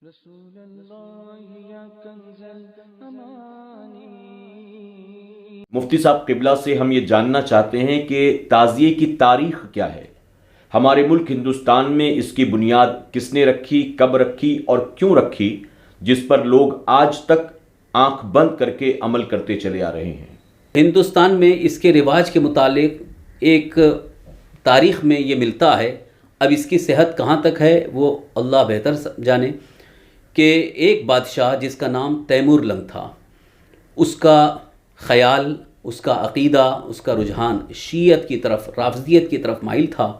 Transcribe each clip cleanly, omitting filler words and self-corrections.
رسول اللہ یا کنز الامانی۔ مفتی صاحب قبلہ سے ہم یہ جاننا چاہتے ہیں کہ تعزیے کی تاریخ کیا ہے؟ ہمارے ملک ہندوستان میں اس کی بنیاد کس نے رکھی، کب رکھی اور کیوں رکھی، جس پر لوگ آج تک آنکھ بند کر کے عمل کرتے چلے آ رہے ہیں؟ ہندوستان میں اس کے رواج کے متعلق ایک تاریخ میں یہ ملتا ہے، اب اس کی صحت کہاں تک ہے وہ اللہ بہتر جانے، کہ ایک بادشاہ جس کا نام تیمور لنگ تھا، اس کا خیال، اس کا عقیدہ، اس کا رجحان شیعت کی طرف، رافضیت کی طرف مائل تھا،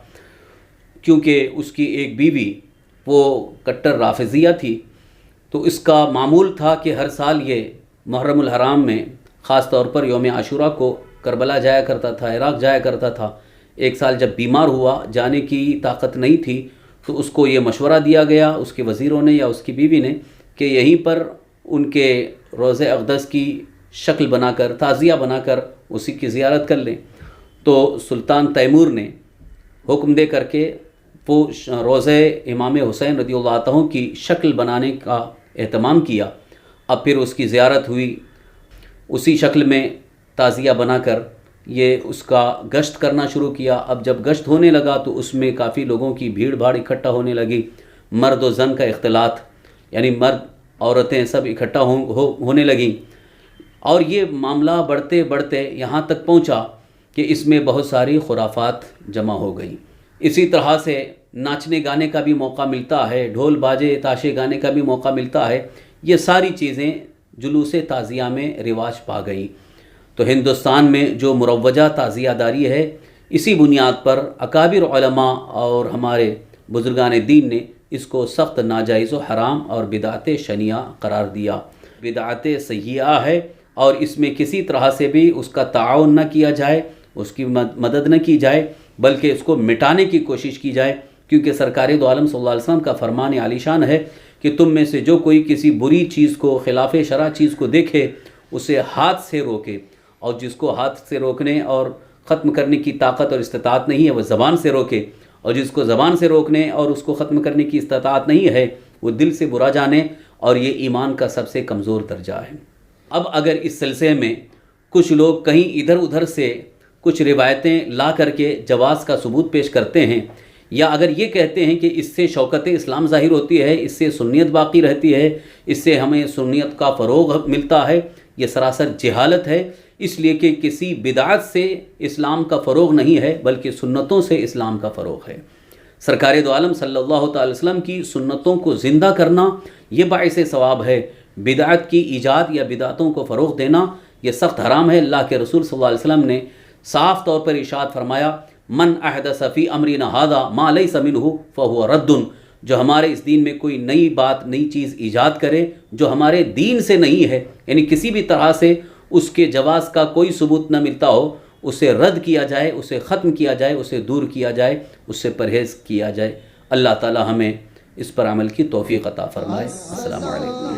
کیونکہ اس کی ایک بیوی وہ کٹر رافضیہ تھی۔ تو اس کا معمول تھا کہ ہر سال یہ محرم الحرام میں خاص طور پر یوم عاشوراء کو کربلا جایا کرتا تھا، عراق جایا کرتا تھا۔ ایک سال جب بیمار ہوا، جانے کی طاقت نہیں تھی، تو اس کو یہ مشورہ دیا گیا اس کے وزیروں نے یا اس کی بیوی نے کہ یہیں پر ان کے روضہ اقدس کی شکل بنا کر، تعزیہ بنا کر اسی کی زیارت کر لیں۔ تو سلطان تیمور نے حکم دے کر کے وہ روضہ امام حسین رضی اللہ عنہ کی شکل بنانے کا اہتمام کیا۔ اب پھر اس کی زیارت ہوئی، اسی شکل میں تعزیہ بنا کر یہ اس کا گشت کرنا شروع کیا۔ اب جب گشت ہونے لگا تو اس میں کافی لوگوں کی بھیڑ بھاڑ اکٹھا ہونے لگی، مرد و زن کا اختلاط، یعنی مرد عورتیں سب اکٹھا ہونے لگیں، اور یہ معاملہ بڑھتے بڑھتے یہاں تک پہنچا کہ اس میں بہت ساری خرافات جمع ہو گئیں۔ اسی طرح سے ناچنے گانے کا بھی موقع ملتا ہے، ڈھول باجے تاشے گانے کا بھی موقع ملتا ہے۔ یہ ساری چیزیں جلوس تعزیہ میں رواج پا گئیں۔ تو ہندوستان میں جو مروجہ تعزیہ داری ہے، اسی بنیاد پر اکابر علماء اور ہمارے بزرگان دین نے اس کو سخت ناجائز و حرام اور بدعت شنیعہ قرار دیا۔ بدعت سیئہ ہے، اور اس میں کسی طرح سے بھی اس کا تعاون نہ کیا جائے، اس کی مدد نہ کی جائے، بلکہ اس کو مٹانے کی کوشش کی جائے، کیونکہ سرکار دو عالم صلی اللہ علیہ وسلم کا فرمان عالی شان ہے کہ تم میں سے جو کوئی کسی بری چیز کو، خلاف شرع چیز کو دیکھے، اسے ہاتھ سے روکے، اور جس کو ہاتھ سے روکنے اور ختم کرنے کی طاقت اور استطاعت نہیں ہے وہ زبان سے روکے، اور جس کو زبان سے روکنے اور اس کو ختم کرنے کی استطاعت نہیں ہے وہ دل سے برا جانے، اور یہ ایمان کا سب سے کمزور درجہ ہے۔ اب اگر اس سلسلے میں کچھ لوگ کہیں ادھر ادھر سے کچھ روایتیں لا کر کے جواز کا ثبوت پیش کرتے ہیں، یا اگر یہ کہتے ہیں کہ اس سے شوکت اسلام ظاہر ہوتی ہے، اس سے سنیت باقی رہتی ہے، اس سے ہمیں سنیت کا فروغ ملتا ہے، یہ سراسر جہالت ہے، اس لیے کہ کسی بدعت سے اسلام کا فروغ نہیں ہے بلکہ سنتوں سے اسلام کا فروغ ہے۔ سرکار دو عالم صلی اللہ تعالی وسلم کی سنتوں کو زندہ کرنا یہ باعث ثواب ہے، بدعت کی ایجاد یا بدعتوں کو فروغ دینا یہ سخت حرام ہے۔ اللہ کے رسول صلی اللہ علیہ وسلم نے صاف طور پر ارشاد فرمایا، من احدث فی امرنا ھذا ما لیس منہ فہو رد، جو ہمارے اس دین میں کوئی نئی بات، نئی چیز ایجاد کرے جو ہمارے دین سے نہیں ہے، یعنی کسی بھی طرح سے اس کے جواز کا کوئی ثبوت نہ ملتا ہو، اسے رد کیا جائے، اسے ختم کیا جائے، اسے دور کیا جائے، اس سے پرہیز کیا جائے۔ اللہ تعالی ہمیں اس پر عمل کی توفیق عطا فرمائے۔ السلام علیکم۔